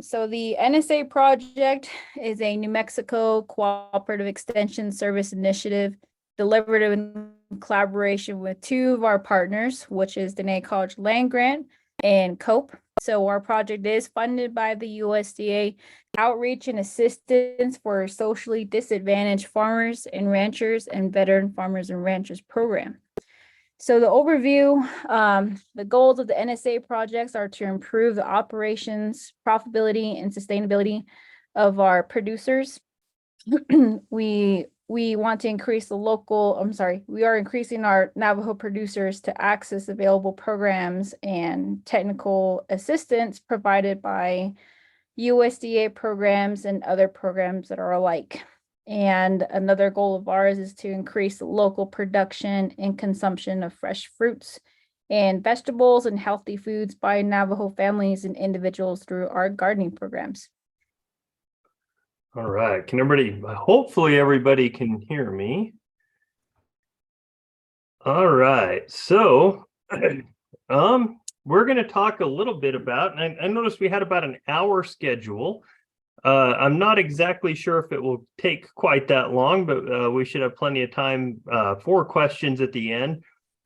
So the NSA project is a New Mexico Cooperative Extension Service initiative delivered in collaboration with two of our partners, which is the College Land Grant and COPE. So our project is funded by the USDA Outreach and Assistance for Socially Disadvantaged Farmers and Ranchers and Veteran Farmers and Ranchers Program. So the overview, the goals of the NSA projects are to improve the operations, profitability, and sustainability of our producers. We want to increase the we are increasing our Navajo producers to access available programs and technical assistance provided by USDA programs and other programs that are alike. And another goal of ours is to increase local production and consumption of fresh fruits and vegetables and healthy foods by Navajo families and individuals through our gardening programs. All right. Hopefully everybody can hear me. All right. So, we're going to talk a little bit about, and I noticed we had about an hour schedule. I'm not exactly sure if it will take quite that long, but we should have plenty of time for questions at the end.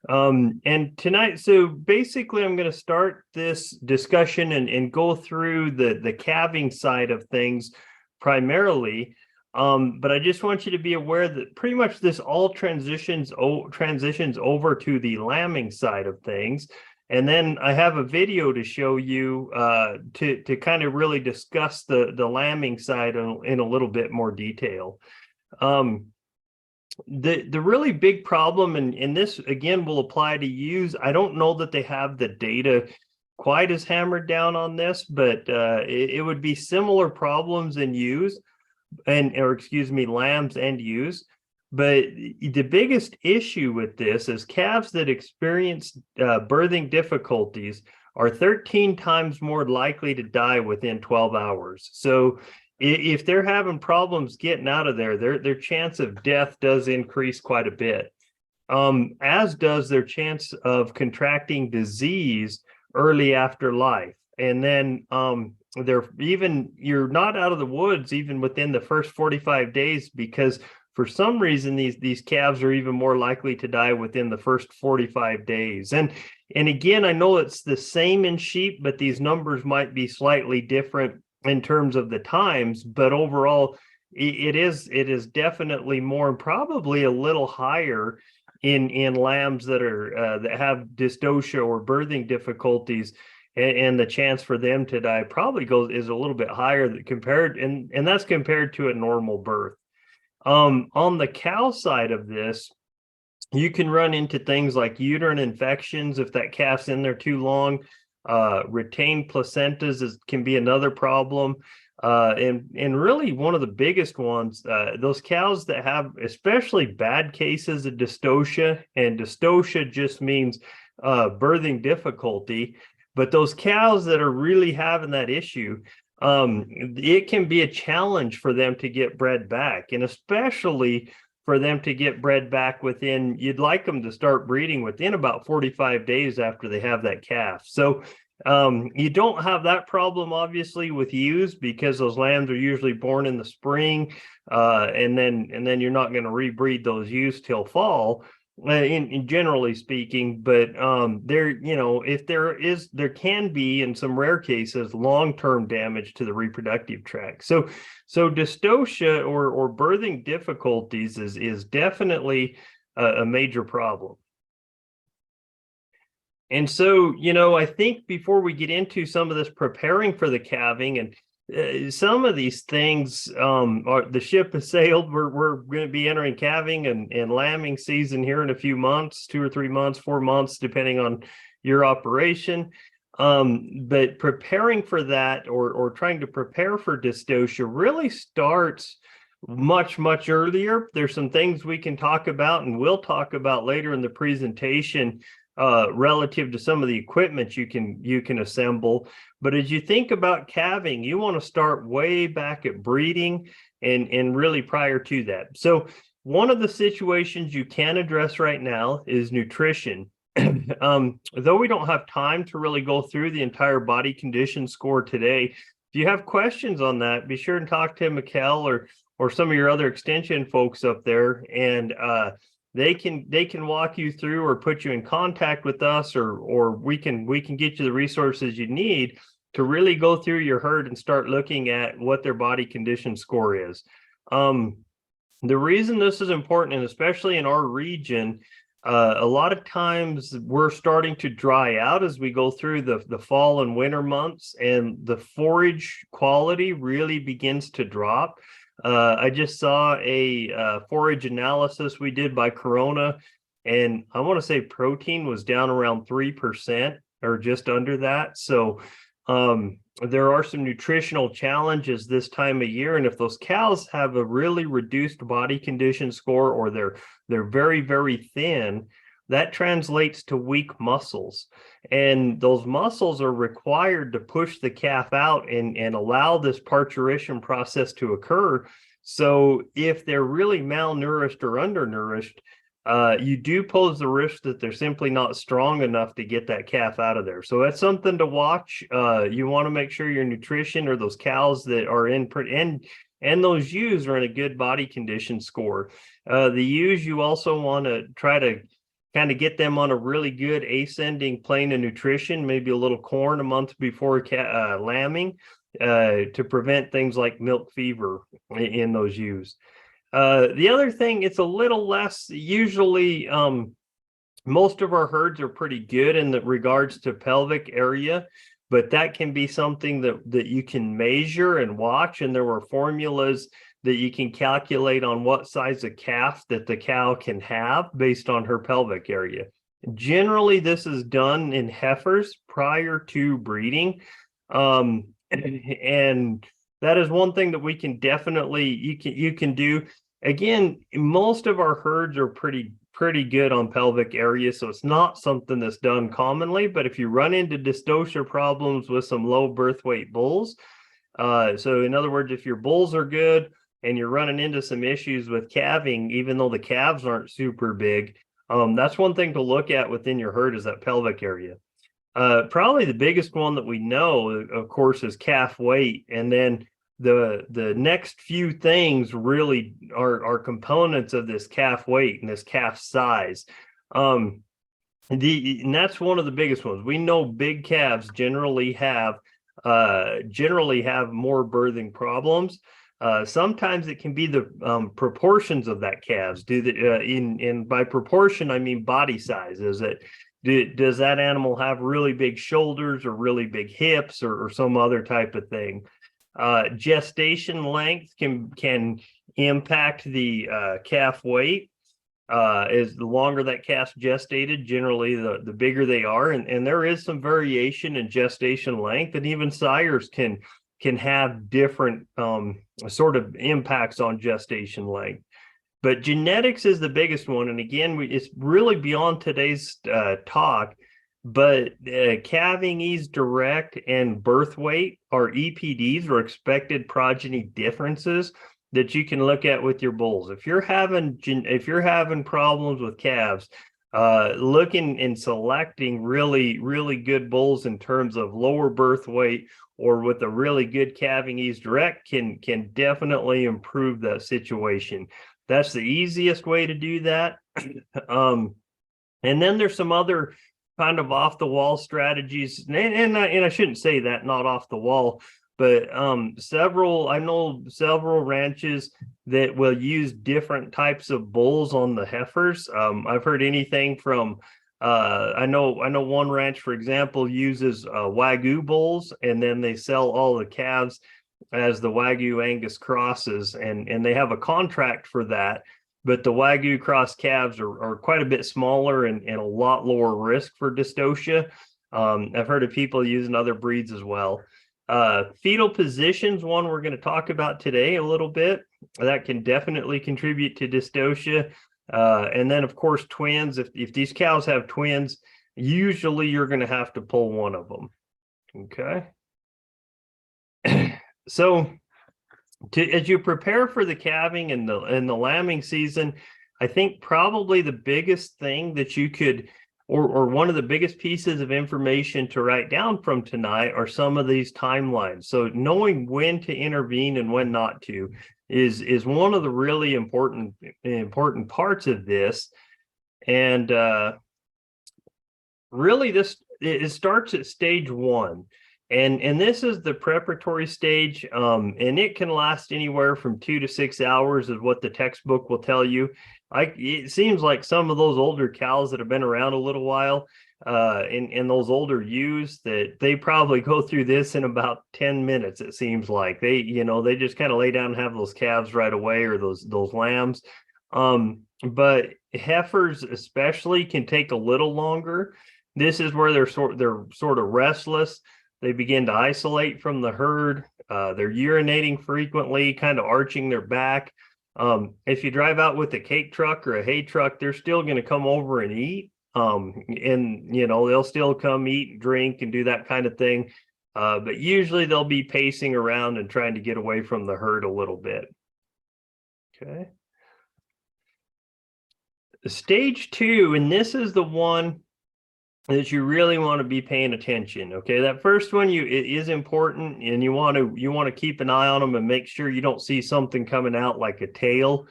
And tonight, so basically I'm going to start this discussion and go through the calving side of things primarily. But I just want you to be aware that pretty much this all transitions over to the lambing side of things. And then I have a video to show you to kind of really discuss the lambing side in a little bit more detail. The really big problem, and this again will apply to ewes. I don't know that they have the data quite as hammered down on this, but it would be similar problems in ewes lambs and ewes. But the biggest issue with this is calves that experience birthing difficulties are 13 times more likely to die within 12 hours. So if they're having problems getting out of there, their chance of death does increase quite a bit, as does their chance of contracting disease early after life. And then you're not out of the woods even within the first 45 days, because for some reason, these calves are even more likely to die within the first 45 days. And again, I know it's the same in sheep, but these numbers might be slightly different in terms of the times. But overall, it is definitely more, and probably a little higher in lambs that have dystocia or birthing difficulties. And the chance for them to die probably is a little bit higher and that's compared to a normal birth. On the cow side of this, you can run into things like uterine infections if that calf's in there too long. Retained placentas can be another problem. And really one of the biggest ones, those cows that have especially bad cases of dystocia, and dystocia just means birthing difficulty. But those cows that are really having that issue, it can be a challenge for them to get bred back, and especially for them to get bred back you'd like them to start breeding within about 45 days after they have that calf. So you don't have that problem obviously with ewes, because those lambs are usually born in the spring, and then you're not going to rebreed those ewes till fall. In generally speaking, but there can be, in some rare cases, long-term damage to the reproductive tract. So dystocia or birthing difficulties is definitely a major problem. And so, I think before we get into some of this preparing for the calving, and some of these things, the ship has sailed. We're going to be entering calving and lambing season here in a few months, 2 or 3 months, 4 months, depending on your operation. But preparing for that, or trying to prepare for dystocia, really starts much, much earlier. There's some things we can talk about, and we'll talk about later in the presentation, relative to some of the equipment you can assemble. But as you think about calving, you want to start way back at breeding and really prior to that. So one of the situations you can address right now is nutrition. Though we don't have time to really go through the entire body condition score today, if you have questions on that, be sure and talk to Mikkel or some of your other extension folks up there, and they can walk you through or put you in contact with us, or we can get you the resources you need to really go through your herd and start looking at what their body condition score is. The reason this is important, and especially in our region, a lot of times we're starting to dry out as we go through the fall and winter months, and the forage quality really begins to drop. I just saw a forage analysis we did by Corona, and I want to say protein was down around 3% or just under that. So there are some nutritional challenges this time of year, and if those cows have a really reduced body condition score, or they're very, very thin, that translates to weak muscles, and those muscles are required to push the calf out and allow this parturition process to occur. So if they're really malnourished or undernourished, you do pose the risk that they're simply not strong enough to get that calf out of there. So that's something to watch. You want to make sure your nutrition, or those cows that are in and those ewes are in a good body condition score. The ewes, you also want to try to kind of get them on a really good ascending plane of nutrition, maybe a little corn a month before lambing, to prevent things like milk fever in those ewes. The other thing, it's a little less, usually most of our herds are pretty good in the regards to pelvic area, but that can be something that you can measure and watch, and there were formulas that you can calculate on what size of calf that the cow can have based on her pelvic area. Generally, this is done in heifers prior to breeding, and that is one thing that we can definitely you can do. Again, most of our herds are pretty good on pelvic area, so it's not something that's done commonly. But if you run into dystocia problems with some low birth weight bulls, so in other words, if your bulls are good and you're running into some issues with calving, even though the calves aren't super big, that's one thing to look at within your herd, is that pelvic area. Probably the biggest one that we know, of course, is calf weight, and then the next few things really are components of this calf weight and this calf size. And that's one of the biggest ones. We know big calves generally have more birthing problems. Sometimes it can be the proportions of that calves. By proportion, I mean body size. Does that animal have really big shoulders or really big hips, or some other type of thing? Gestation length can impact the calf weight. As the longer that calf's gestated, generally the bigger they are, and there is some variation in gestation length, and even sires can have different sort of impacts on gestation length. But genetics is the biggest one, and again, it's really beyond today's talk. But calving ease direct and birth weight are EPDs, or expected progeny differences, that you can look at with your bulls. If you're having problems with calves, looking and selecting really good bulls in terms of lower birth weight, or with a really good calving ease direct, can definitely improve that situation. That's the easiest way to do that. And then there's some other kind of off the wall strategies, and I shouldn't say that, not off the wall, but I know several ranches that will use different types of bulls on the heifers. I've heard anything from I know one ranch, for example, uses Wagyu bulls, and then they sell all the calves as the Wagyu Angus crosses, and they have a contract for that. But the Wagyu cross calves are quite a bit smaller and a lot lower risk for dystocia. I've heard of people using other breeds as well. Fetal positions, one we're going to talk about today a little bit, that can definitely contribute to dystocia. And then, of course, twins. If these cows have twins, usually you're going to have to pull one of them. Okay. So as you prepare for the calving and the lambing season, I think probably the biggest thing that you could or one of the biggest pieces of information to write down from tonight are some of these timelines. So knowing when to intervene and when not to is one of the really important parts of this. And really it starts at stage 1. And this is the preparatory stage, and it can last anywhere from 2 to 6 hours is what the textbook will tell you. It seems like some of those older cows that have been around a little while, and those older ewes, that they probably go through this in about 10 minutes. It seems like they just kind of lay down and have those calves right away, or those lambs. But heifers especially can take a little longer. This is where they're sort of restless. They begin to isolate from the herd. They're urinating frequently, kind of arching their back. If you drive out with a cake truck or a hay truck, they're still going to come over and eat. And they'll still come eat and drink and do that kind of thing. But usually they'll be pacing around and trying to get away from the herd a little bit. Okay. Stage 2, and this is the one that you really want to be paying attention. Okay, that first one it is important, and you want to keep an eye on them and make sure you don't see something coming out like a tail.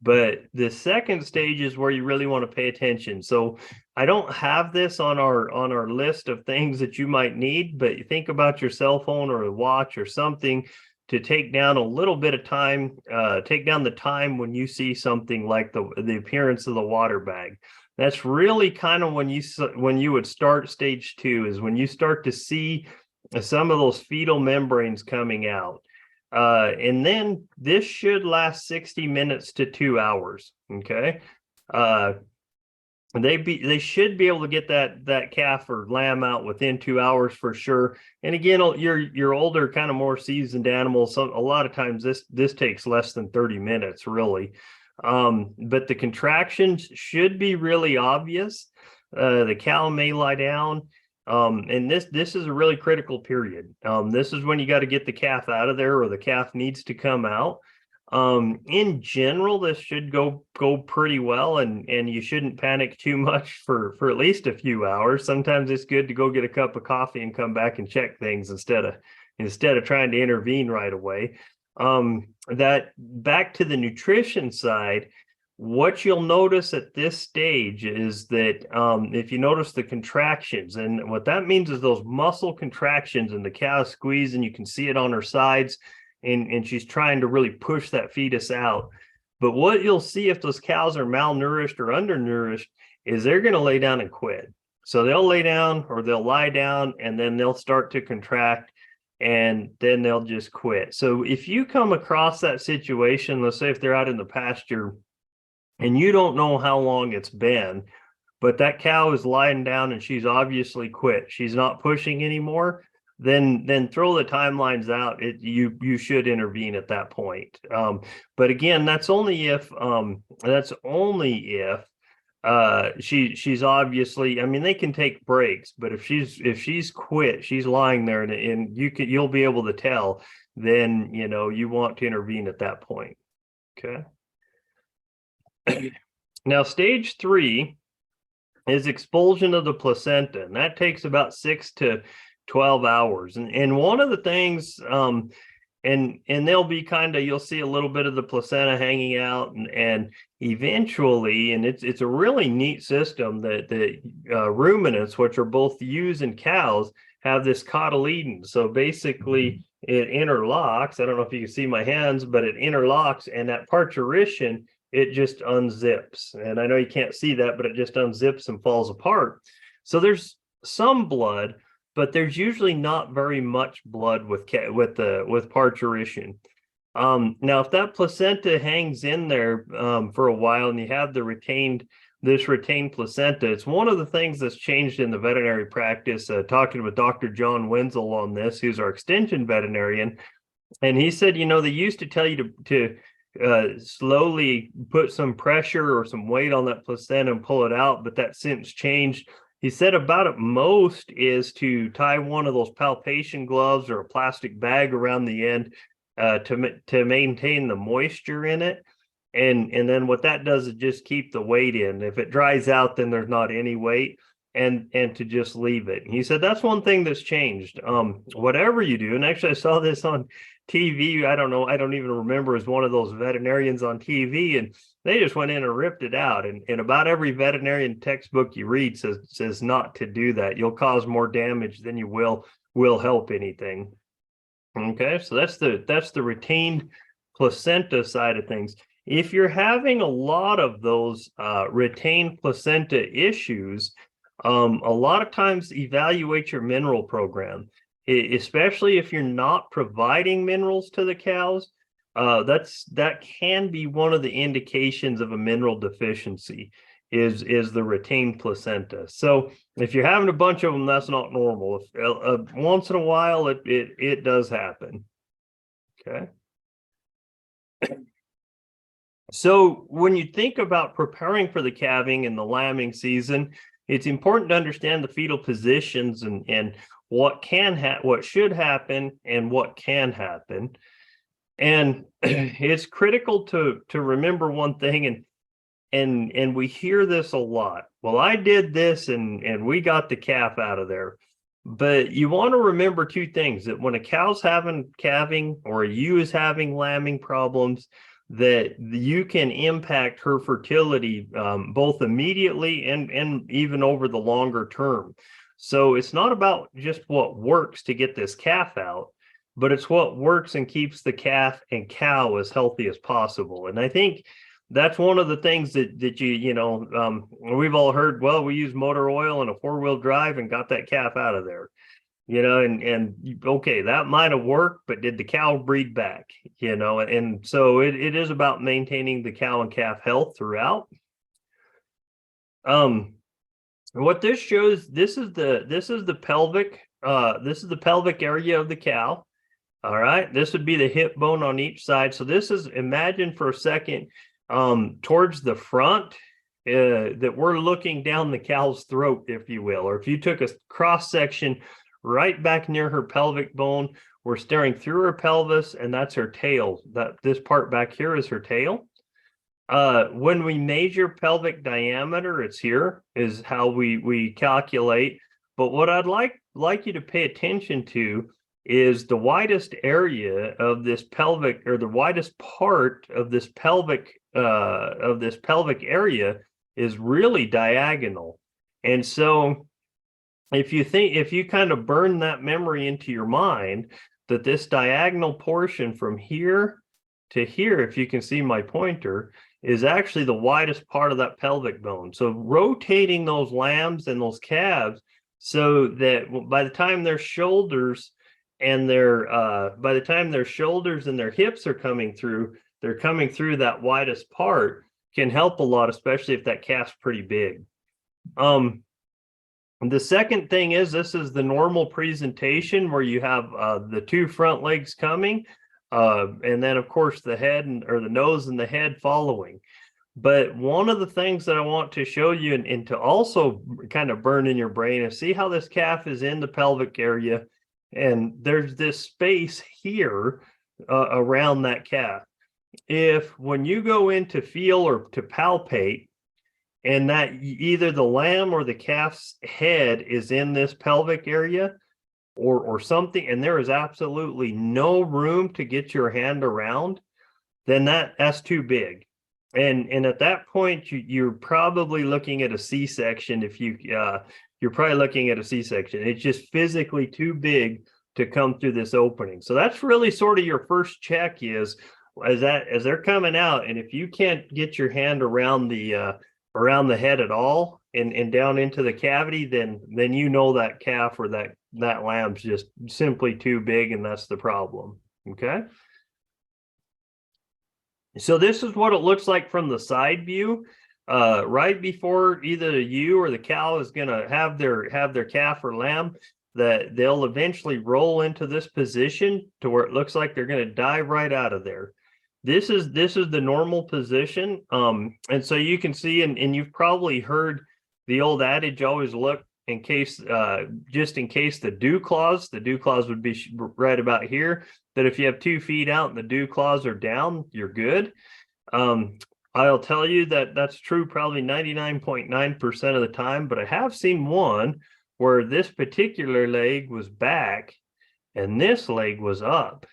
But the second stage is where you really want to pay attention. So I don't have this on our list of things that you might need, but think about your cell phone or a watch or something to take down a little bit of time, take down the time when you see something like the appearance of the water bag. That's really kind of when you would start stage 2, is when you start to see some of those fetal membranes coming out. And then this should last 60 minutes to 2 hours. Okay. They should be able to get that calf or lamb out within 2 hours for sure. And again, your older, kind of more seasoned animals, so a lot of times this takes less than 30 minutes really. But the contractions should be really obvious. The cow may lie down. And this is a really critical period. This is when you got to get the calf out of there, or the calf needs to come out. In general, this should go pretty well, and you shouldn't panic too much for at least a few hours. Sometimes it's good to go get a cup of coffee and come back and check things instead of trying to intervene right away. That back to the nutrition side, what you'll notice at this stage is that if you notice the contractions, and what that means is those muscle contractions, and the cow squeeze, and you can see it on her sides, and she's trying to really push that fetus out. But what you'll see if those cows are malnourished or undernourished is they're going to lay down and quit. So they'll lay down or they'll lie down, and then they'll start to contract, and then they'll just quit. So if you come across that situation, let's say if they're out in the pasture and you don't know how long it's been, but that cow is lying down and she's obviously quit, she's not pushing anymore, then throw the timelines out. You should intervene at that point. But again, that's only if she's obviously, I mean, they can take breaks, but if she's quit, she's lying there, and you'll be able to tell, then you want to intervene at that point. Okay. Now, stage 3 is expulsion of the placenta, and that takes about 6 to 12 hours. And one of the things, and they'll be you'll see a little bit of the placenta hanging out, and eventually, and it's a really neat system that the ruminants, which are both ewes and cows, have this cotyledon. So basically it interlocks. I don't know if you can see my hands, but it interlocks, and that parturition, it just unzips. And I know you can't see that, but it just unzips and falls apart. So there's some blood, but there's usually not very much blood with parturition. Now, if that placenta hangs in there for a while, and you have this retained placenta, it's one of the things that's changed in the veterinary practice. Talking with Dr. John Wenzel on this, who's our extension veterinarian, and he said, they used to tell you to slowly put some pressure or some weight on that placenta and pull it out, but that's since changed. He said about at most is to tie one of those palpation gloves or a plastic bag around the end to maintain the moisture in it. And then what that does is just keep the weight in. If it dries out, then there's not any weight. and to just leave it. He said that's one thing that's changed. Whatever you do, and actually I saw this on TV. I don't know, I don't even remember, as one of those veterinarians on TV, and they just went in and ripped it out. And about every veterinarian textbook you read says not to do that. You'll cause more damage than you will help anything. Okay, so that's the retained placenta side of things. If you're having a lot of those retained placenta issues, a lot of times evaluate your mineral program, especially if you're not providing minerals to the cows. That can be one of the indications of a mineral deficiency, is the retained placenta. So if you're having a bunch of them, that's not normal. If, once in a while, it does happen. Okay. So when you think about preparing for the calving and the lambing season, it's important to understand the fetal positions and what should happen and what can happen. And it's critical to remember one thing, and we hear this a lot. Well, I did this and we got the calf out of there. But you want to remember two things: that when a cow's having calving or a ewe is having lambing problems, that you can impact her fertility both immediately and even over the longer term. So it's not about just what works to get this calf out, but it's what works and keeps the calf and cow as healthy as possible. And I think that's one of the things that we've all heard. Well, we use motor oil and a 4-wheel drive and got that calf out of there. And okay, that might have worked, but did the cow breed back? And so it is about maintaining the cow and calf health throughout. What this shows, this is the pelvic area of the cow. All right, this would be the hip bone on each side. So this is, imagine for a second, towards the front, that we're looking down the cow's throat, if you will, or if you took a cross section right back near her pelvic bone, we're staring through her pelvis, and that's her tail. This part back here is her tail. When we measure pelvic diameter, it's here, is how we calculate. But what I'd like you to pay attention to is the widest area of this pelvic, or the widest part of this pelvic area is really diagonal. And so if you kind of burn that memory into your mind, that this diagonal portion from here to here, if you can see my pointer, is actually the widest part of that pelvic bone. So rotating those lambs and those calves so that by the time their shoulders and their hips are coming through, they're coming through that widest part, can help a lot, especially if that calf's pretty big. The second thing is, this is the normal presentation where you have the two front legs coming, and then of course the head or the nose and the head following. But one of the things that I want to show you and to also kind of burn in your brain is, see how this calf is in the pelvic area, and there's this space here around that calf. If when you go in to feel or to palpate, and that either the lamb or the calf's head is in this pelvic area or something, and there is absolutely no room to get your hand around, then that's too big. And at that point, you're probably looking at a C-section. If you're probably looking at a C-section. It's just physically too big to come through this opening. So that's really sort of your first check, is as they're coming out, and if you can't get your hand around the head at all and down into the cavity, then that calf or that lamb's just simply too big, and that's the problem. Okay. So this is what it looks like from the side view. Right before either the ewe or the cow is going to have their calf or lamb, that they'll eventually roll into this position to where it looks like they're going to dive right out of there. This is the normal position. And so you can see, and you've probably heard the old adage, always look in case, just in case the dew claws would be right about here, that if you have 2 feet out and the dew claws are down, you're good. I'll tell you that that's true probably 99.9% of the time, but I have seen one where this particular leg was back and this leg was up.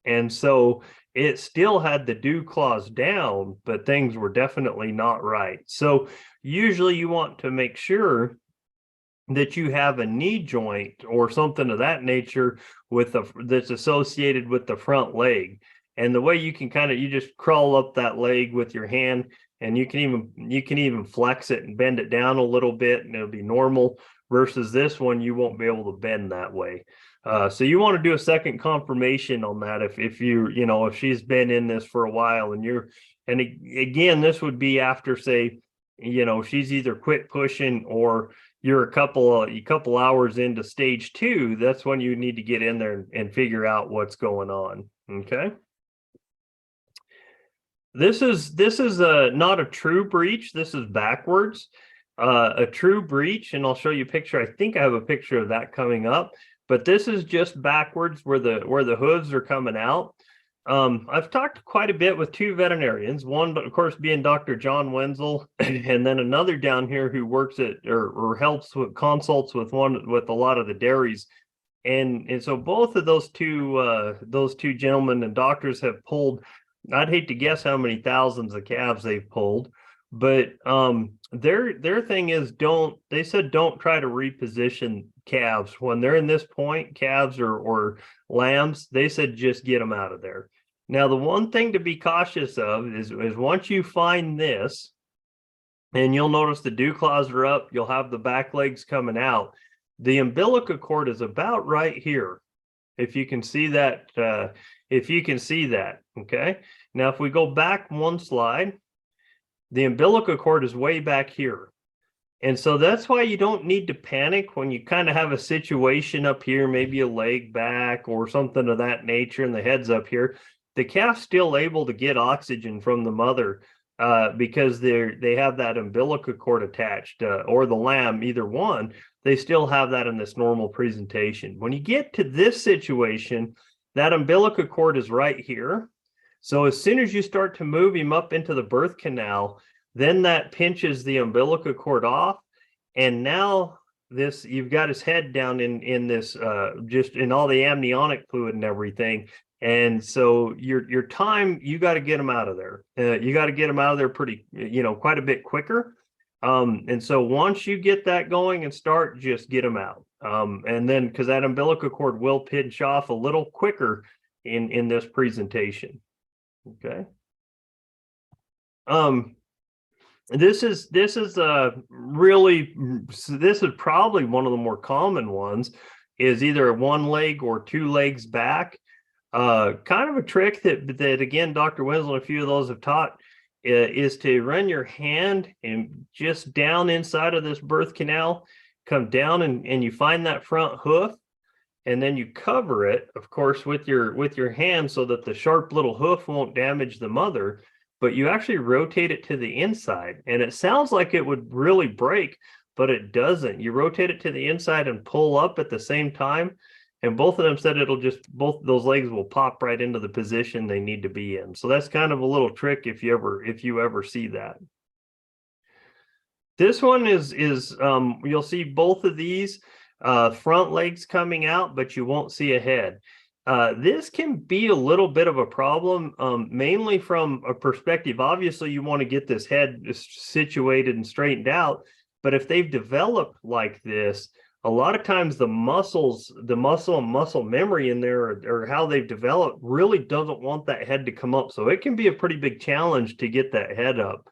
And so it still had the dew claws down, but things were definitely not right. So usually you want to make sure that you have a knee joint or something of that nature with that's associated with the front leg. And the way you can you just crawl up that leg with your hand, and you can even flex it and bend it down a little bit, and it'll be normal. Versus this one, you won't be able to bend that way. So you want to do a second confirmation on that if if she's been in this for a while and again, this would be after, say, she's either quit pushing or you're a couple hours into stage 2. That's when you need to get in there and figure out what's going on. Okay. This is not a true breach. This is backwards. A true breach, and I'll show you a picture. I think I have a picture of that coming up, but this is just backwards where the hooves are coming out. I've talked quite a bit with 2 veterinarians, one, of course, being Dr. John Wenzel, and then another down here who works at or helps with consults with a lot of the dairies. And so both of those two gentlemen and doctors have pulled, I'd hate to guess how many thousands of calves they've pulled, but their thing is don't try to reposition calves when they're in this point, calves or lambs. They said just get them out of there. Now, the one thing to be cautious of is once you find this, and you'll notice the dew claws are up, you'll have the back legs coming out. The umbilical cord is about right here. If you can see that, okay. Now, if we go back one slide, the umbilical cord is way back here. And so that's why you don't need to panic when you kind of have a situation up here, maybe a leg back or something of that nature, and the head's up here. The calf's still able to get oxygen from the mother because they have that umbilical cord attached, or the lamb, either one. They still have that in this normal presentation. When you get to this situation, that umbilical cord is right here. So as soon as you start to move him up into the birth canal, then that pinches the umbilical cord off. And now you've got his head down in this, just in all the amniotic fluid and everything. And so your time, you got to get him out of there. You got to get him out of there pretty, quite a bit quicker. And so once you get that going and start, just get him out. And then, because that umbilical cord will pinch off a little quicker in this presentation. Okay. This is probably one of the more common ones, is either one leg or 2 legs back. Kind of a trick that again, Dr. Wenzel and a few of those have taught, is to run your hand and just down inside of this birth canal, come down and you find that front hoof, and then you cover it, of course, with your hand so that the sharp little hoof won't damage the mother, but you actually rotate it to the inside. And it sounds like it would really break, but it doesn't. You rotate it to the inside and pull up at the same time. And both of them said both those legs will pop right into the position they need to be in. So that's kind of a little trick if you ever see that. This one is you'll see both of these front legs coming out, but you won't see a head. This can be a little bit of a problem, mainly from a perspective. Obviously, you want to get this head situated and straightened out, but if they've developed like this, a lot of times the muscle and muscle memory in there, or how they've developed, really doesn't want that head to come up. So it can be a pretty big challenge to get that head up.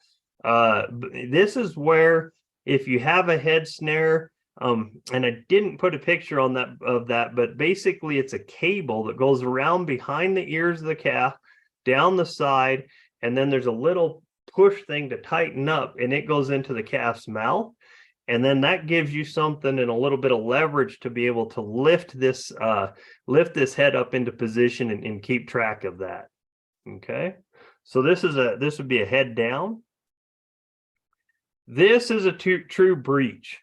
This is where, if you have a head snare, and I didn't put a picture of that, but basically it's a cable that goes around behind the ears of the calf, down the side, and then there's a little push thing to tighten up, and it goes into the calf's mouth. And then that gives you something and a little bit of leverage to be able to lift this head up into position and keep track of that. Okay, so this would be a head down. This is a true breech.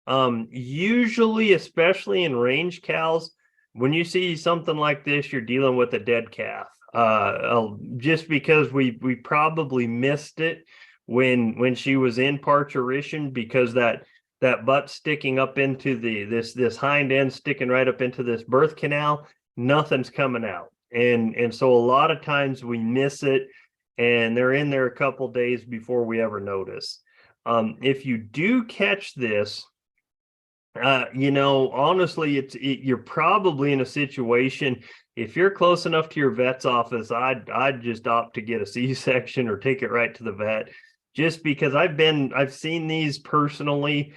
Usually, especially in range cows, when you see something like this, you're dealing with a dead calf. just because we probably missed it when she was in parturition, because that butt sticking up into this hind end sticking right up into this birth canal, nothing's coming out. And so a lot of times we miss it, and they're in there a couple days before we ever notice. If you do catch this, honestly, you're probably in a situation. If you're close enough to your vet's office, I'd just opt to get a C-section or take it right to the vet, just because I've seen these personally.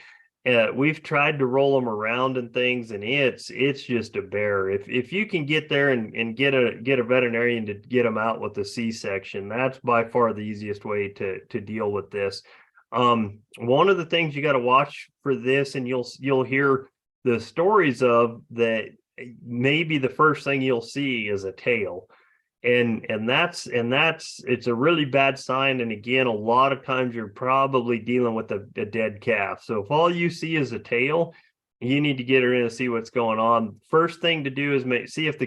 We've tried to roll them around and things, and it's just a bear. If you can get there and get a veterinarian to get them out with a C-section, that's by far the easiest way to deal with this. One of the things you got to watch for this, and you'll hear the stories of that, maybe the first thing you'll see is a tail. And that's it's a really bad sign. And again, a lot of times you're probably dealing with a dead calf. So if all you see is a tail, you need to get her in and see what's going on. First thing to do is see if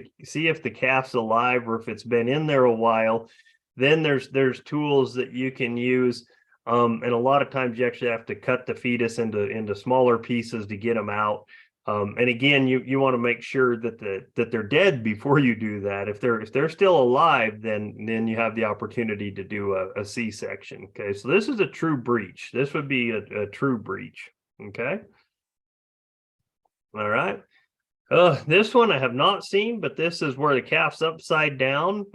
the calf's alive, or if it's been in there a while. Then there's tools that you can use. And a lot of times you actually have to cut the fetus into smaller pieces to get them out. And again, you want to make sure that they're dead before you do that. If they're still alive, then you have the opportunity to do a C-section. Okay, so this is a true breech. This would be a true breech. Okay. All right. This one I have not seen, but this is where the calf's upside down.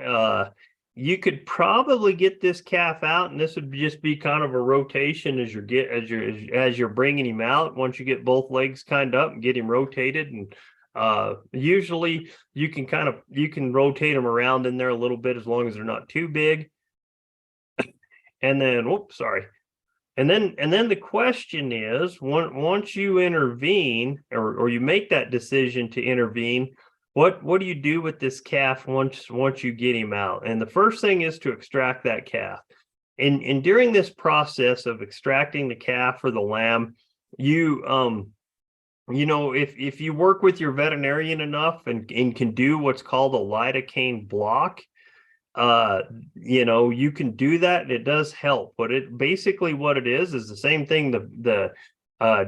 You could probably get this calf out, and this would just be kind of a rotation as you're bringing him out. Once you get both legs kind of up and get him rotated, and usually you can rotate them around in there a little bit, as long as they're not too big. And then, whoops, sorry. And then the question is, once you intervene, or you make that decision to intervene, what do you do with this calf once you get him out? And the first thing is to extract that calf. And during this process of extracting the calf or the lamb, if you work with your veterinarian enough and can do what's called a lidocaine block, you can do that. It does help, but basically what it is the same thing the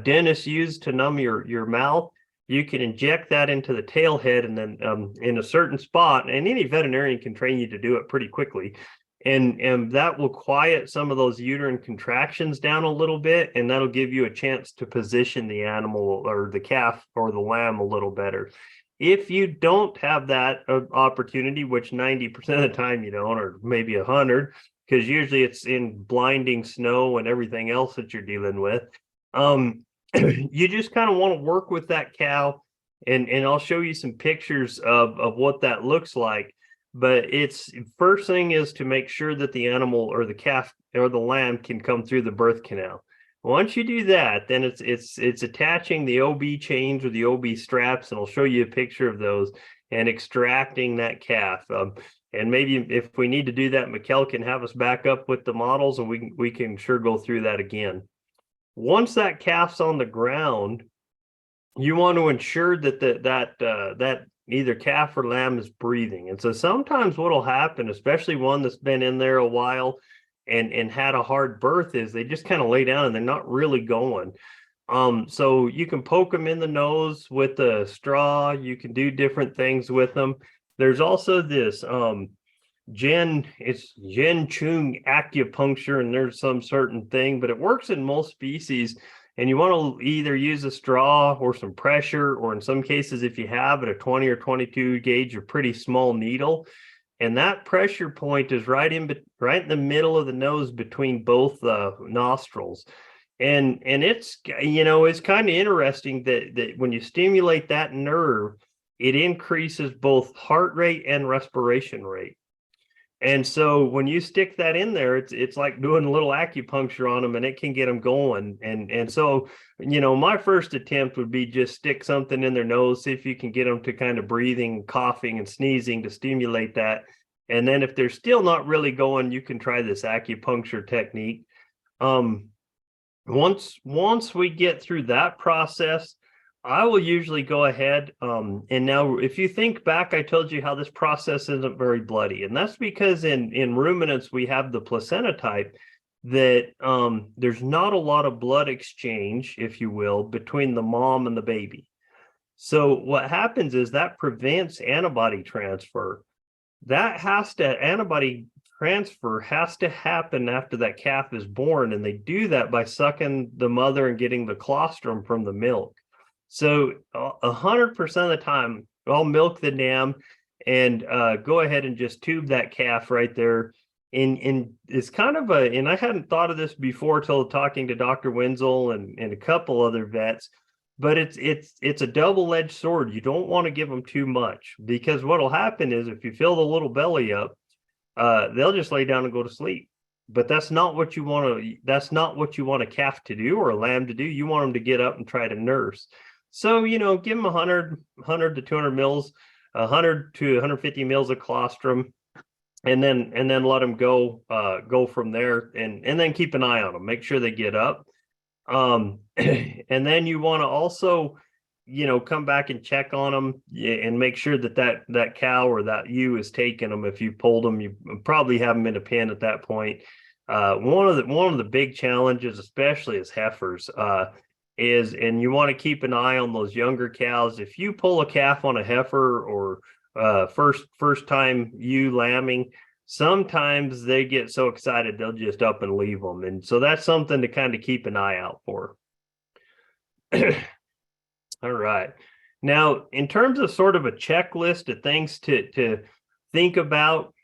dentists use to numb your mouth. You can inject that into the tail head, and then in a certain spot, and any veterinarian can train you to do it pretty quickly. And that will quiet some of those uterine contractions down a little bit, and that'll give you a chance to position the animal or the calf or the lamb a little better. If you don't have that opportunity, which 90% of the time you don't, or maybe 100, because usually it's in blinding snow and everything else that you're dealing with, you just kind of want to work with that cow, and I'll show you some pictures of what that looks like. But it's first thing is to make sure that the animal or the calf or the lamb can come through the birth canal. Once you do that, then it's attaching the OB chains or the OB straps, and I'll show you a picture of those, and extracting that calf. And maybe if we need to do that, Mikkel can have us back up with the models, and we can sure go through that again. Once that calf's on the ground, you want to ensure that either calf or lamb is breathing. And so sometimes what'll happen, especially one that's been in there a while and had a hard birth, is they just kind of lay down and they're not really going. So you can poke them in the nose with a straw. You can do different things with them. There's also this Jen Chung acupuncture, and there's some certain thing, but it works in most species. And you want to either use a straw or some pressure, or in some cases, if you have it, a 20 or 22 gauge, a pretty small needle. And that pressure point is right in the middle of the nose between both nostrils. And it's it's kind of interesting that when you stimulate that nerve, it increases both heart rate and respiration rate. And so when you stick that in there, it's like doing a little acupuncture on them, and it can get them going. And so, my first attempt would be just stick something in their nose, see if you can get them to kind of breathing, coughing, and sneezing to stimulate that. And then if they're still not really going, you can try this acupuncture technique. Once we get through that process, I will usually go ahead. And now if you think back, I told you how this process isn't very bloody. And that's because in ruminants, we have the placenta type that there's not a lot of blood exchange, if you will, between the mom and the baby. So what happens is that prevents antibody transfer. Antibody transfer has to happen after that calf is born. And they do that by sucking the mother and getting the colostrum from the milk. So 100% of the time, I'll milk the dam and go ahead and just tube that calf right there. And it's kind of and I hadn't thought of this before till talking to Dr. Wenzel and a couple other vets, but it's a double-edged sword. You don't want to give them too much, because what'll happen is if you fill the little belly up, they'll just lay down and go to sleep. But that's not what you want a calf to do or a lamb to do. You want them to get up and try to nurse. So, give them 100 to 200 mils, 100 to 150 mils of colostrum, and then let them go from there, and then keep an eye on them, make sure they get up. And then you want to also, come back and check on them and make sure that cow or that ewe is taking them. If you pulled them, you probably have them in a pen at that point. One of the big challenges, especially as heifers, is, and you want to keep an eye on those younger cows. If you pull a calf on a heifer or first time ewe lambing, sometimes they get so excited they'll just up and leave them, and so that's something to kind of keep an eye out for. All right. Now, in terms of sort of a checklist of things to think about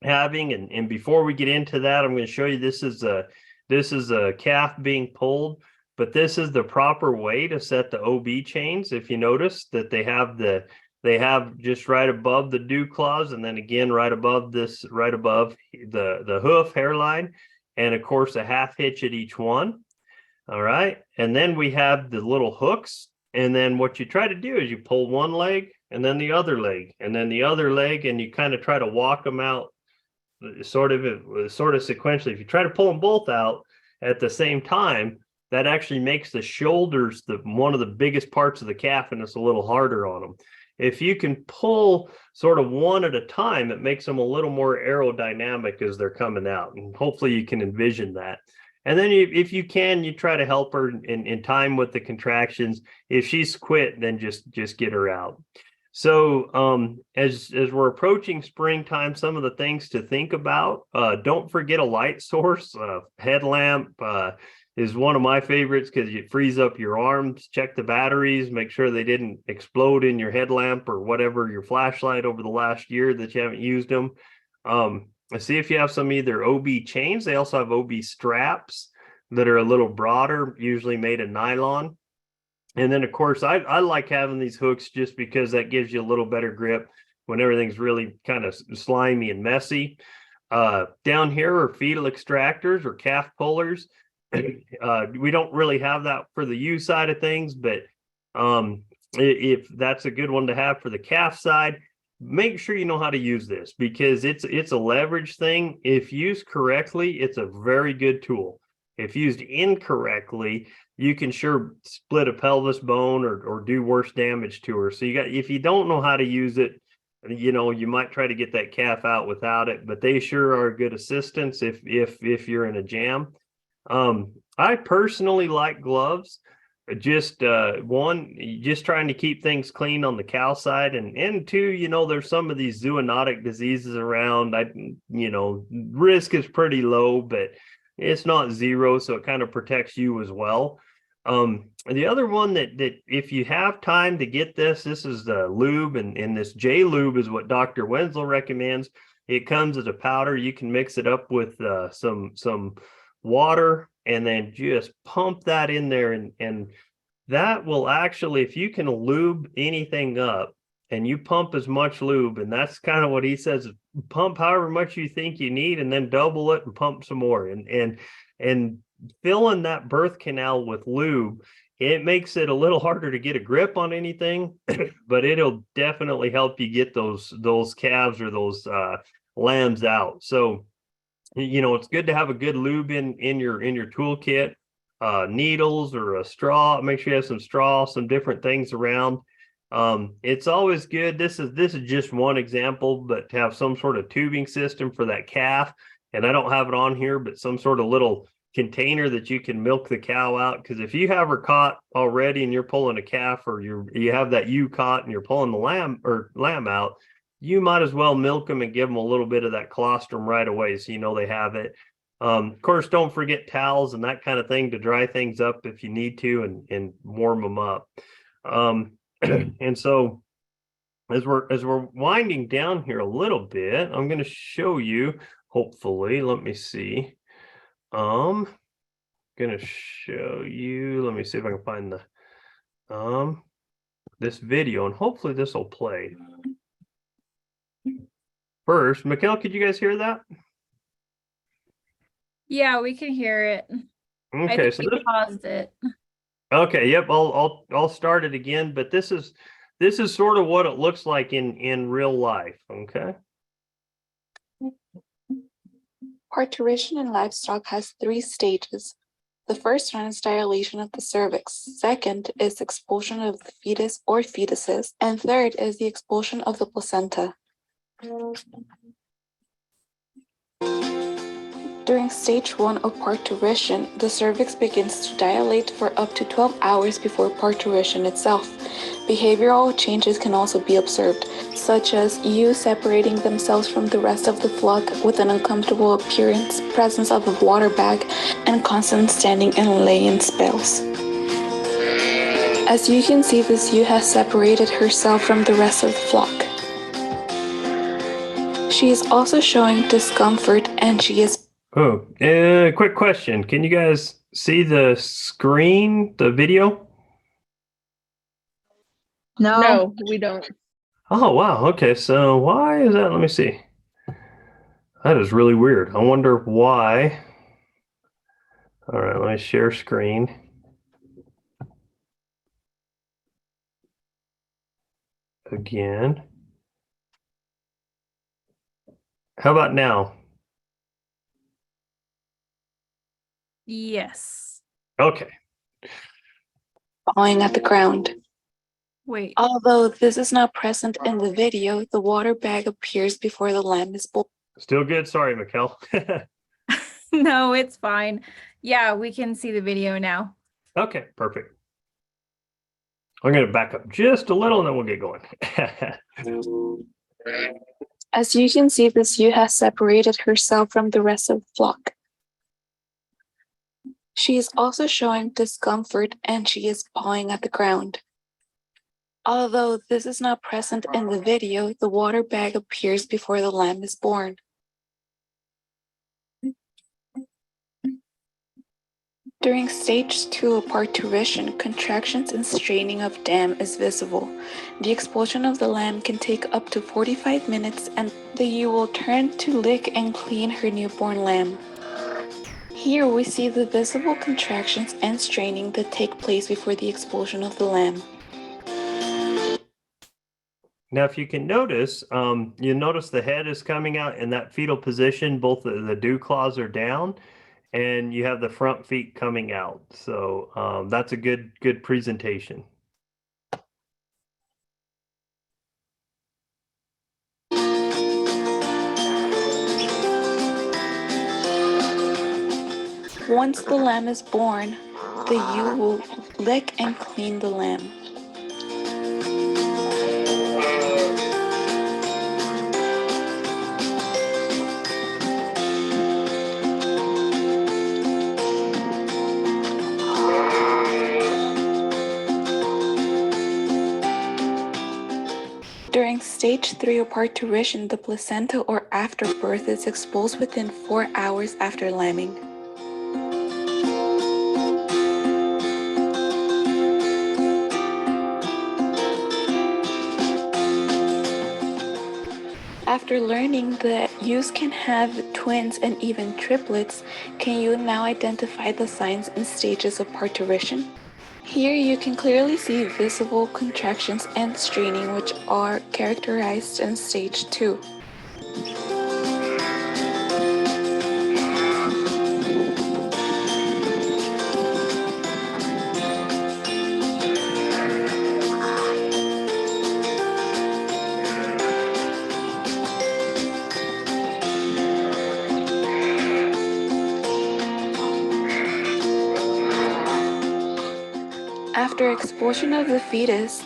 having, and before we get into that, I'm going to show you this is a calf being pulled, but this is the proper way to set the OB chains. If you notice that they have just right above the dew claws, and then again right above the hoof hairline, and of course a half hitch at each one. All right, and then we have the little hooks, and then what you try to do is you pull one leg and then the other leg and then the other leg, and you kind of try to walk them out sort of sequentially. If you try to pull them both out at the same time, that actually makes the shoulders one of the biggest parts of the calf, and it's a little harder on them. If you can pull sort of one at a time, it makes them a little more aerodynamic as they're coming out, and hopefully you can envision that. And then if you can, you try to help her in time with the contractions. If she's quit, then just get her out. So as we're approaching springtime, some of the things to think about, don't forget a light source. Headlamp is one of my favorites because it frees up your arms. Check the batteries, make sure they didn't explode in your headlamp or whatever, your flashlight over the last year that you haven't used them. See if you have some either OB chains. They also have OB straps that are a little broader, usually made of nylon. And then, of course, I like having these hooks just because that gives you a little better grip when everything's really kind of slimy and messy. Down here are fetal extractors or calf pullers. We don't really have that for the ewe side of things, but if that's a good one to have for the calf side, make sure you know how to use this, because it's a leverage thing. If used correctly, it's a very good tool. If used incorrectly, you can sure split a pelvis bone or do worse damage to her. So if you don't know how to use it, you might try to get that calf out without it, but they sure are a good assistance if you're in a jam. I personally like gloves. Just trying to keep things clean on the cow side, and two, there's some of these zoonotic diseases around. Risk is pretty low, but it's not zero, so it kind of protects you as well. The other one that if you have time to get this is the lube, and this J lube is what Dr. Wenzel recommends. It comes as a powder. You can mix it up with some water, and then just pump that in there, and that will actually, if you can lube anything up and you pump as much lube, and that's kind of what he says, pump however much you think you need, and then double it and pump some more, and filling that birth canal with lube, it makes it a little harder to get a grip on anything, but it'll definitely help you get those calves or those lambs out. So it's good to have a good lube in your toolkit. needles or a straw. Make sure you have some straw, some different things around. It's always good. This is just one example, but to have some sort of tubing system for that calf, and I don't have it on here, but some sort of little container that you can milk the cow out. Because if you have her caught already and you're pulling a calf, or you have that ewe caught and you're pulling the lamb out, you might as well milk them and give them a little bit of that colostrum right away, so you know they have it. Of course, don't forget towels and that kind of thing to dry things up if you need to, and warm them up. And so as we're winding down here a little bit, I'm going to show you, hopefully, let me see. Going to show you, let me see if I can find the this video, and hopefully this will play. First, Mikkel, could you guys hear that? Yeah, we can hear it. I Okay, think so we this, paused it. okay, yep, I'll start it again, but this is sort of what it looks like in real life. Okay. Parturition in livestock has 3 stages. The first one is dilation of the cervix. Second is expulsion of the fetus or fetuses. And third is the expulsion of the placenta. During stage 1 of parturition, the cervix begins to dilate for up to 12 hours before parturition itself. Behavioral changes can also be observed, such as ewes separating themselves from the rest of the flock with an uncomfortable appearance, presence of a water bag, and constant standing and laying spells. As you can see, this ewe has separated herself from the rest of the flock. She is also showing discomfort, and she is Quick question. Can you guys see the screen, the video? No, we don't. Oh, wow. Okay, so why is that? Let me see. That is really weird. I wonder why. All right, let me share screen. Again. How about now? Yes. Okay. pawing at the ground. Wait. Although this is not present in the video, the water bag appears before the lamb is born. Still good. Sorry, Mikkel. No, it's fine. Yeah, we can see the video now. Okay, perfect. I'm going to back up just a little and then we'll get going. As you can see, this ewe has separated herself from the rest of the flock. She is also showing discomfort, and she is pawing at the ground. Although this is not present in the video, the water bag appears before the lamb is born. During stage 2 of parturition, contractions and straining of dam is visible. The expulsion of the lamb can take up to 45 minutes, and the ewe will turn to lick and clean her newborn lamb. Here we see the visible contractions and straining that take place before the expulsion of the lamb. Now, if you can notice, you notice the head is coming out in that fetal position. Both the dew claws are down, and you have the front feet coming out. So that's a good presentation. Once the lamb is born, the ewe will lick and clean the lamb. During stage 3 of parturition, the placenta or afterbirth is expulsed within 4 hours after lambing. After learning that ewes can have twins and even triplets, can you now identify the signs and stages of parturition? Here you can clearly see visible contractions and straining, which are characterized in stage 2. After expulsion of the fetus,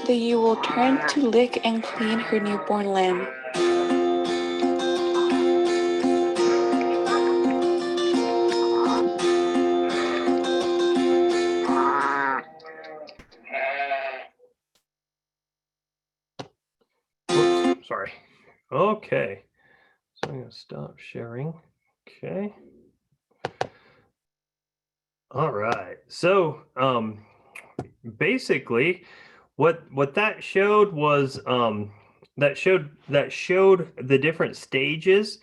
the ewe will turn to lick and clean her newborn lamb. Oops, sorry. Okay. So I'm going to stop sharing. Okay. All right. So basically what that showed was that showed the different stages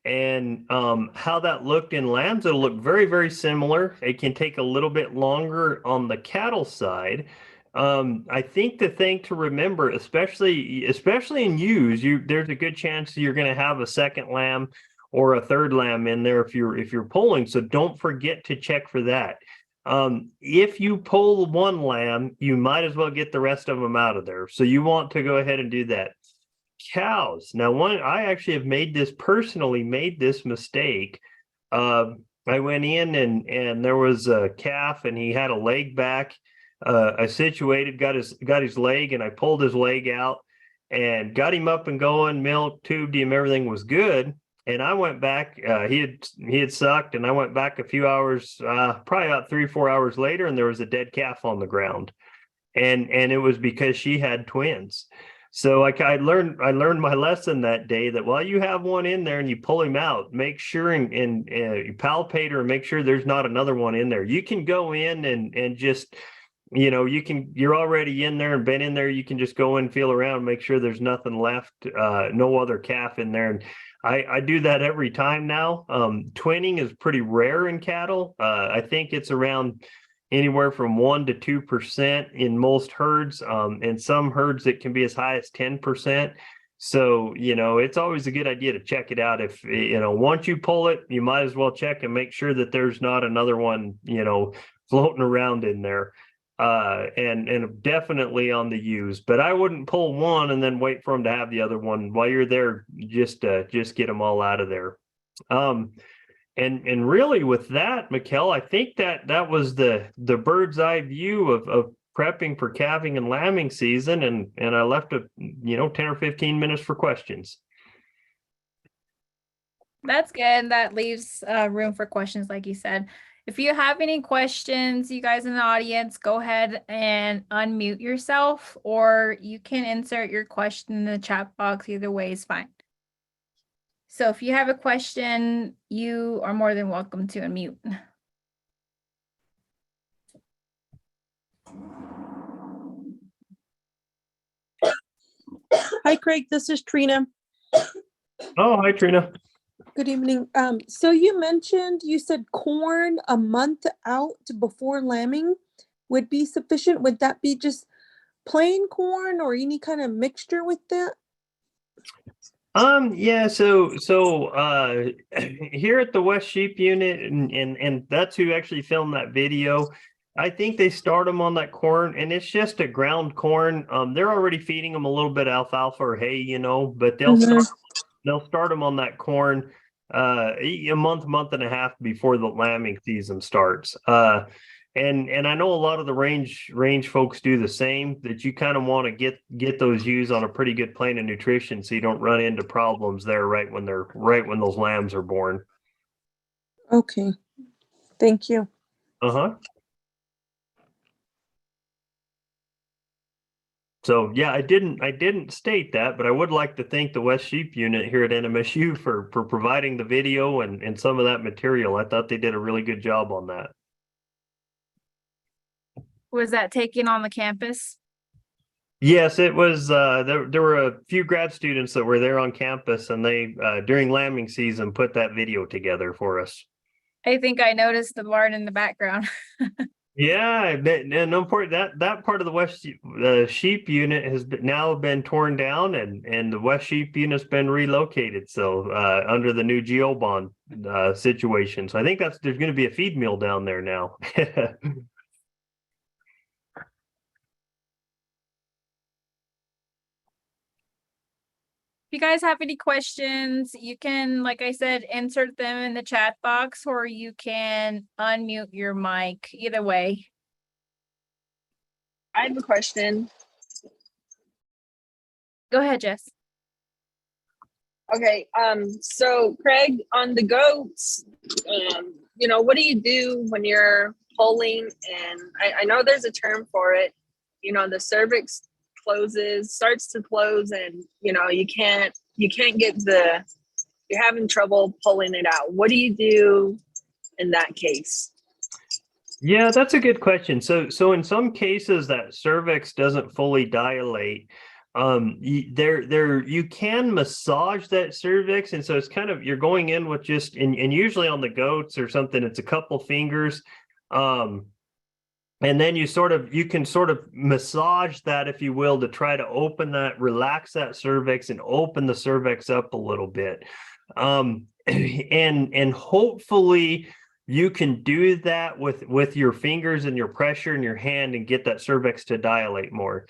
and how that looked in lambs. It'll look very, very similar. It can take a little bit longer on the cattle side. I think the thing to remember, especially in ewes, there's a good chance you're going to have a second lamb or a third lamb in there if you're pulling. So don't forget to check for that. If you pull one lamb, you might as well get the rest of them out of there. So you want to go ahead and do that. Cows. Now, I actually have personally made this mistake. I went in and there was a calf and he had a leg back. I situated, got his leg, and I pulled his leg out and got him up and going, milk, tubed him, everything was good. And I went back, he had sucked, and I went back a few hours, probably about 3-4 hours later, and there was a dead calf on the ground. And it was because she had twins. So I learned my lesson that day that while you have one in there and you pull him out, make sure and you palpate her and make sure there's not another one in there. You can go in and just, you're already in there and been in there. You can just go in, feel around, make sure there's nothing left, no other calf in there. And I do that every time now. Twinning is pretty rare in cattle. I think it's around anywhere from 1% to 2% in most herds. In some herds, it can be as high as 10%. So, it's always a good idea to check it out. If, once you pull it, you might as well check and make sure that there's not another one, floating around in there. And definitely on the ewes, but I wouldn't pull one and then wait for them to have the other one while you're there. Just get them all out of there. And really with that, Mikkel, I think that was the bird's eye view of prepping for calving and lambing season. And I left 10 or 15 minutes for questions. That's good. That leaves room for questions, like you said. If you have any questions, you guys in the audience, go ahead and unmute yourself, or you can insert your question in the chat box. Either way is fine. So if you have a question, you are more than welcome to unmute. Hi, Craig. This is Trina. Oh, hi, Trina. Good evening. So you said corn a month out before lambing would be sufficient. Would that be just plain corn or any kind of mixture with that? Yeah, so here at the West Sheep Unit, and that's who actually filmed that video. I think they start them on that corn, and it's just a ground corn. They're already feeding them a little bit of alfalfa or hay, but they'll start them on that corn a month and a half before the lambing season starts. And I know a lot of the range folks do the same, that you kind of want to get those ewes on a pretty good plane of nutrition so you don't run into problems there right when those lambs are born. Okay. Thank you. Uh-huh. So yeah, I didn't state that, but I would like to thank the West Sheep Unit here at NMSU for providing the video and some of that material. I thought they did a really good job on that. Was that taken on the campus? Yes, it was. There were a few grad students that were there on campus, and they during lambing season put that video together for us. I think I noticed the barn in the background. Yeah, and important that part of the West Sheep Unit has now been torn down, and the West Sheep Unit's been relocated. So under the new geobond situation, so I think there's going to be a feed mill down there now. If you guys have any questions, you can, like I said, insert them in the chat box, or you can unmute your mic. Either way. I have a question. Go ahead, Jess. Okay, so Craig, on the goats, what do you do when you're pulling? And I know there's a term for it. The cervix starts to close, and you can't get you're having trouble pulling it out. What do you do in that case? Yeah, that's a good question. So in some cases that cervix doesn't fully dilate. You can massage that cervix, and so it's kind of you're going in with just and usually on the goats or something, it's a couple fingers. And then you can sort of massage that, if you will, to try to open that, relax that cervix and open the cervix up a little bit. And hopefully you can do that with your fingers and your pressure in your hand and get that cervix to dilate more.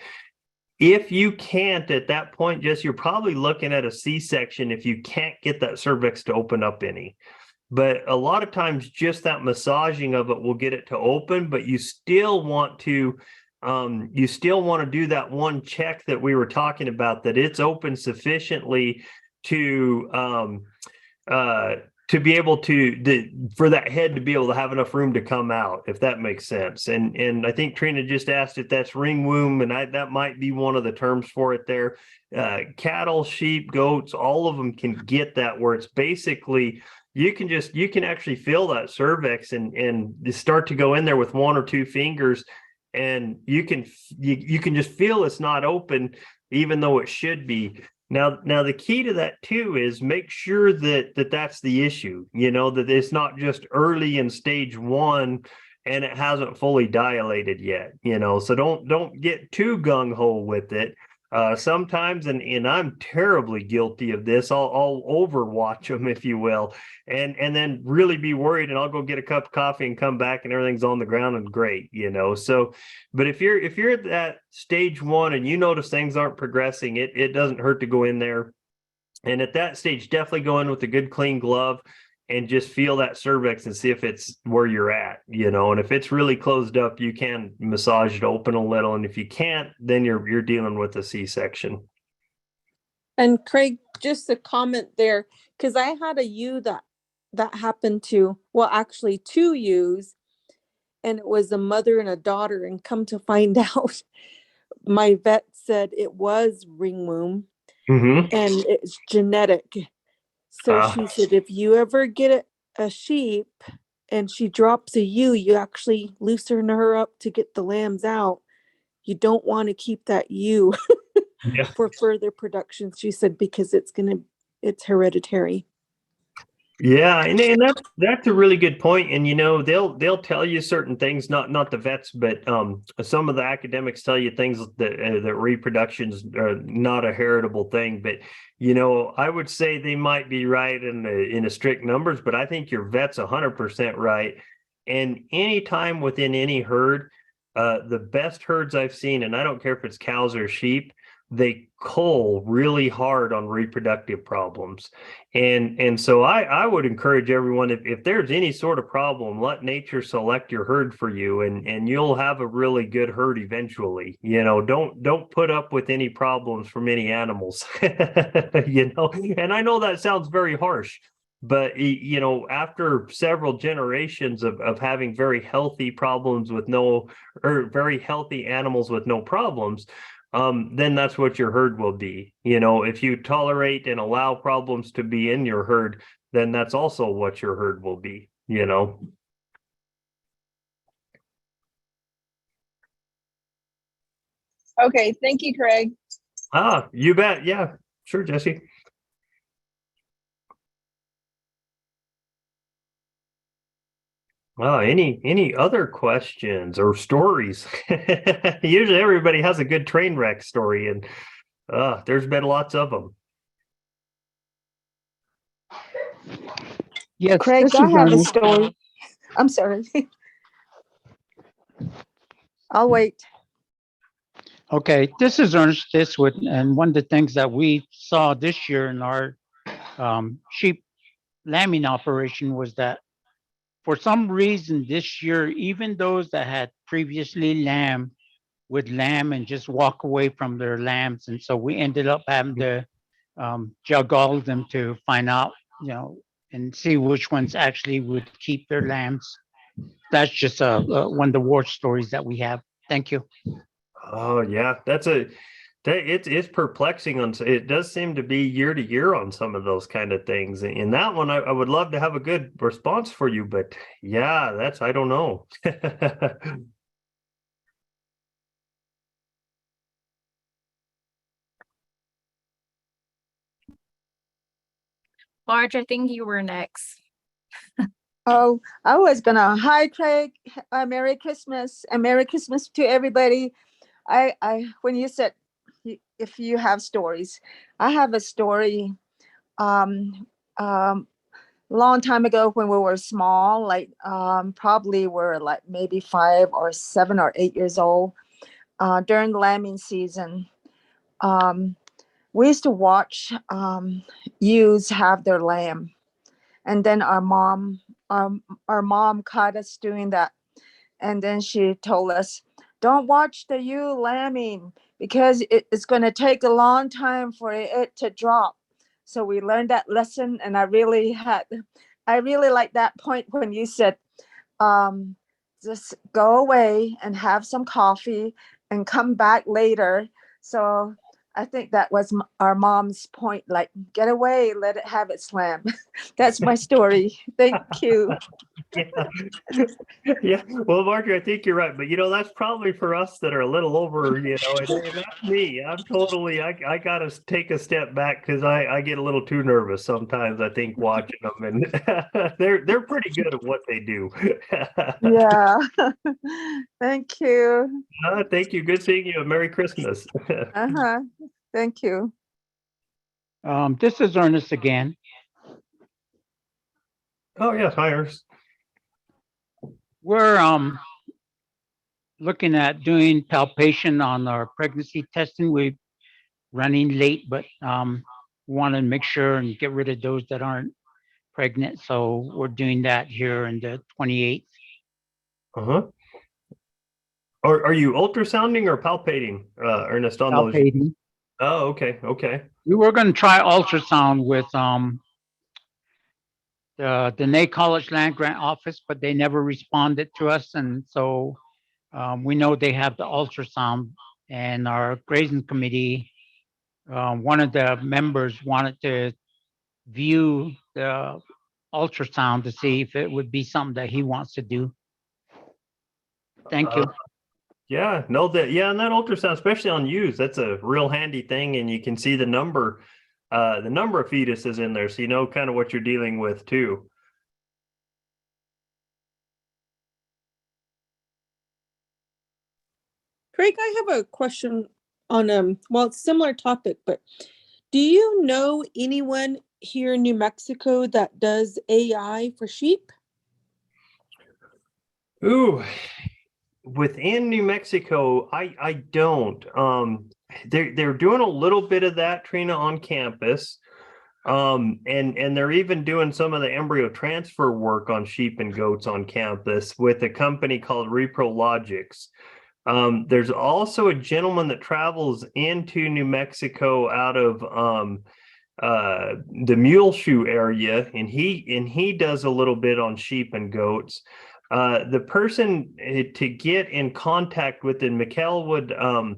If you can't at that point, Jess, you're probably looking at a C-section if you can't get that cervix to open up any. But a lot of times just that massaging of it will get it to open, but you still want to do that one check that we were talking about, that it's open sufficiently to be able for that head to be able to have enough room to come out, if that makes sense. And I think Trina just asked if that's ringworm, and that might be one of the terms for it there. Cattle, sheep, goats, all of them can get that, where it's basically you can actually feel that cervix and start to go in there with one or two fingers, and you can just feel it's not open, even though it should be. Now the key to that too is make sure that's the issue, that it's not just early in stage 1 and it hasn't fully dilated yet, so don't get too gung-ho with it. Sometimes, and I'm terribly guilty of this, I'll overwatch them, if you will, and then really be worried, and I'll go get a cup of coffee and come back and everything's on the ground and great, so. But if you're at that stage 1 and you notice things aren't progressing, it doesn't hurt to go in there, and at that stage definitely go in with a good clean glove and just feel that cervix and see if it's where you're at, and if it's really closed up, you can massage it open a little. And if you can't, then you're dealing with a C-section. And Craig, just a comment there, because I had a ewe that happened to, well, actually 2 ewes, and it was a mother and a daughter, and come to find out, my vet said it was ringworm, and it's genetic. So she said, if you ever get a sheep and she drops a ewe, you actually loosen her up to get the lambs out. You don't want to keep that ewe for further production, she said, because it's hereditary. Yeah, and that's a really good point. And they'll tell you certain things, not the vets, but some of the academics tell you things that reproduction's not a heritable thing. But I would say they might be right in the strict numbers, but I think your vet's 100% right. And anytime within any herd, the best herds I've seen, and I don't care if it's cows or sheep, they cull really hard on reproductive problems. And so I would encourage everyone, if there's any sort of problem, let nature select your herd for you, and you'll have a really good herd eventually. Don't put up with any problems from any animals. And I know that sounds very harsh, but after several generations of having very healthy very healthy animals with no problems, then that's what your herd will be. If you tolerate and allow problems to be in your herd, then that's also what your herd will be. Okay, thank you, Craig. You bet. Yeah, sure, Jesse. Any other questions or stories? Usually everybody has a good train wreck story, and there's been lots of them. Yes, Craig, I have a story. I'm sorry. I'll wait. Okay, this is Ernst Diswood, and one of the things that we saw this year in our sheep lambing operation was that for some reason this year, even those that had previously lambed with lamb and just walk away from their lambs. And so we ended up having to jug all of them to find out, and see which ones actually would keep their lambs. That's just one of the war stories that we have. Thank you. Oh yeah, it's perplexing it does seem to be year to year on some of those kind of things. In that one, I would love to have a good response for you, but yeah, I don't know. Marge, I think you were next. Oh, I was gonna. Hi, Craig. Merry Christmas and Merry Christmas to everybody. When you said if you have stories, I have a story. Um, long time ago when we were small, like probably were like maybe 5 or 7 or 8 years old. During lambing season, um, we used to watch ewes have their lamb, and then our mom caught us doing that, and then she told us, don't watch the ewe lambing because it's going to take a long time for it to drop. So we learned that lesson, and I really like that point when you said, just go away and have some coffee and come back later. So I think that was our mom's point, like, get away, let it have its slam. That's my story. Thank you. Yeah. Yeah. Well, Marjorie, I think you're right, but that's probably for us that are a little over, and that's me. I'm totally, I gotta take a step back because I get a little too nervous sometimes, I think, watching them, and they're pretty good at what they do. Yeah. Thank you. Thank you. Good seeing you. Merry Christmas. Uh-huh. Thank you. This is Ernest again. Oh yes, hi Ernest. We're looking at doing palpation on our pregnancy testing. We're running late, but want to make sure and get rid of those that aren't pregnant. So we're doing that here in the 28th. Uh-huh. Are you ultrasounding or palpating, Ernest, on those? Palpating. Oh, okay. We were going to try ultrasound with the Dene College Land Grant Office, but they never responded to us. And so we know they have the ultrasound, and our grazing committee, one of the members wanted to view the ultrasound to see if it would be something that he wants to do. Thank you. Yeah, no, and that ultrasound, especially on ewes, that's a real handy thing, and you can see the number of fetuses in there, so you know kind of what you're dealing with too. Craig, I have a question on similar topic, but do you know anyone here in New Mexico that does AI for sheep? Ooh, within New Mexico, I don't. They're doing a little bit of that, Trina, on campus. And they're even doing some of the embryo transfer work on sheep and goats on campus with a company called ReproLogics. There's also a gentleman that travels into New Mexico out of the Muleshoe area, and he does a little bit on sheep and goats. The person to get in contact with in McElwood,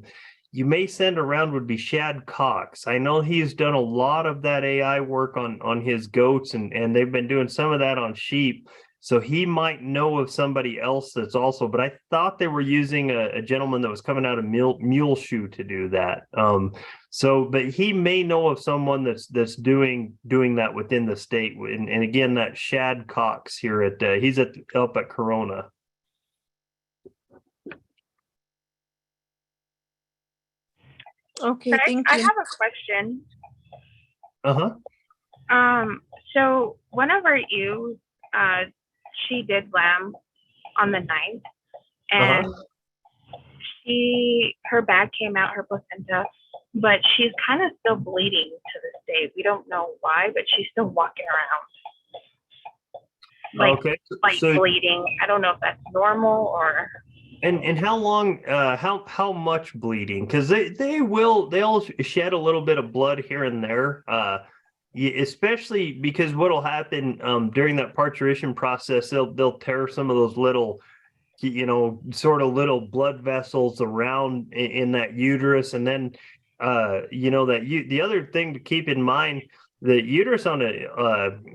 you may send around would be Shad Cox. I know he's done a lot of that AI work on his goats, and they've been doing some of that on sheep. So he might know of somebody else that's also, but I thought they were using a gentleman that was coming out of Muleshoe to do that. But he may know of someone that's doing that within the state. And again, that Shad Cox here he's up at Corona. Okay, thank I you. have a question. Uh-huh. So one of our ewes, she did lamb on the 9th, and her bag came out, her placenta, but she's kind of still bleeding to this day. We don't know why, but she's still walking around like So bleeding. I don't know if that's normal or. And how long, how much bleeding? Because they'll shed a little bit of blood here and there. Especially because what'll happen during that parturition process, they'll tear some of those little, sort of little blood vessels around in that uterus, and then the other thing to keep in mind, the uterus on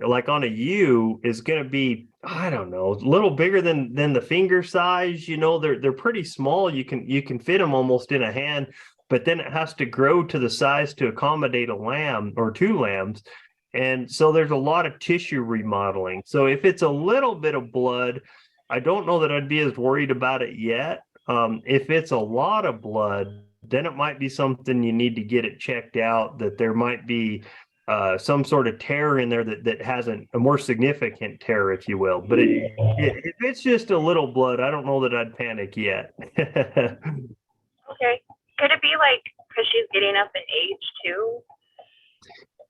like on a U is going to be, I don't know, a little bigger than the finger size. They're pretty small. You can fit them almost in a hand, but then it has to grow to the size to accommodate a lamb or two lambs. And so there's a lot of tissue remodeling. So if it's a little bit of blood, I don't know that I'd be as worried about it yet. If it's a lot of blood, then it might be something you need to get it checked out, that there might be some sort of tear in there that hasn't, a more significant tear, if you will. But if it's just a little blood, I don't know that I'd panic yet. Okay. Could it be like because she's getting up in age too?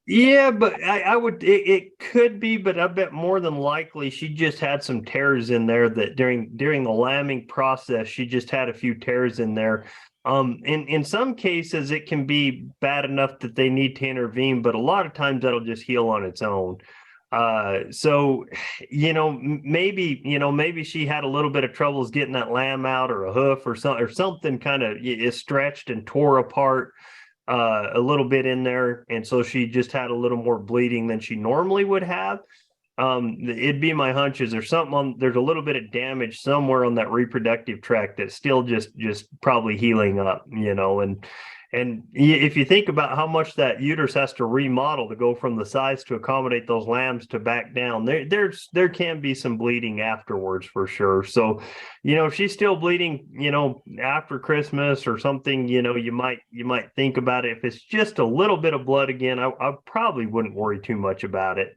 Yeah, but I would, it could be, but I bet more than likely she just had some tears in there that during the lambing process, she just had a few tears in there. In some cases, it can be bad enough that they need to intervene, but a lot of times that'll just heal on its own. So, maybe she had a little bit of troubles getting that lamb out, or a hoof or something kind of is stretched and tore apart a little bit in there, and so she just had a little more bleeding than she normally would have. It'd be my hunch is there's there's a little bit of damage somewhere on that reproductive tract that's still just probably healing up, and if you think about how much that uterus has to remodel to go from the size to accommodate those lambs to back down, there can be some bleeding afterwards for sure. So, if she's still bleeding, after Christmas or something, you might think about it. If it's just a little bit of blood again, I probably wouldn't worry too much about it.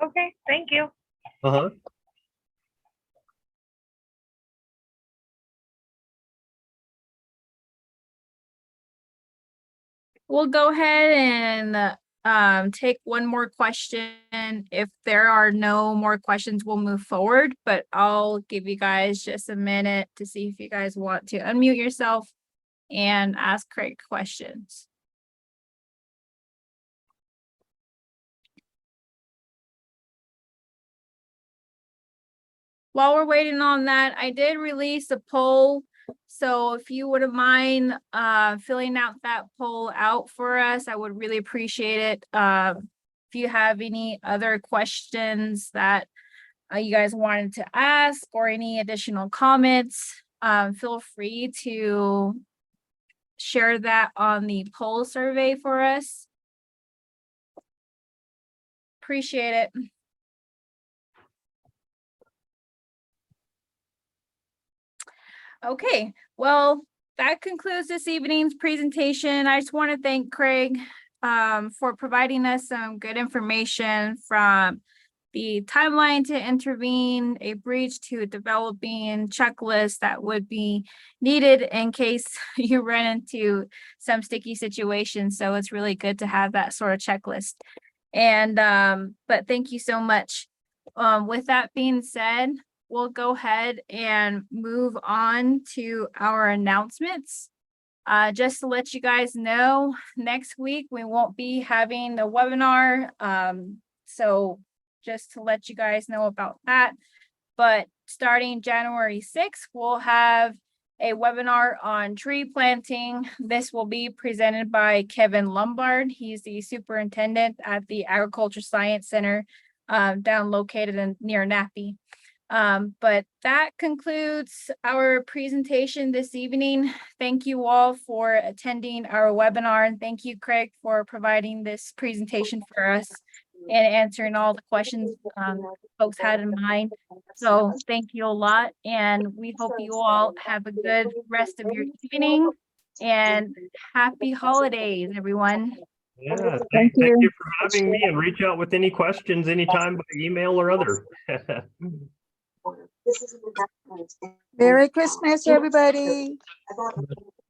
Okay, thank you. Uh-huh. We'll go ahead and take one more question. If there are no more questions, we'll move forward, but I'll give you guys just a minute to see if you guys want to unmute yourself and ask Craig questions. While we're waiting on that, I did release a poll. So if you wouldn't mind filling out that poll out for us, I would really appreciate it. If you have any other questions that you guys wanted to ask or any additional comments, feel free to share that on the poll survey for us. Appreciate it. Okay, well, that concludes this evening's presentation. I just want to thank Craig for providing us some good information, from the timeline to intervene a breach to developing checklists that would be needed in case you run into some sticky situations. So it's really good to have that sort of checklist. And but thank you so much. With that being said, we'll go ahead and move on to our announcements. Just to let you guys know, next week we won't be having the webinar. So just to let you guys know about that. But starting January 6th, we'll have a webinar on tree planting. This will be presented by Kevin Lombard. He's the superintendent at the Agriculture Science Center down located near Nappy. But that concludes our presentation this evening. Thank you all for attending our webinar, and thank you, Craig, for providing this presentation for us and answering all the questions folks had in mind. So thank you a lot, and we hope you all have a good rest of your evening, and happy holidays, everyone. Yeah, thank you for having me, and reach out with any questions anytime by email or other. Merry Christmas, everybody.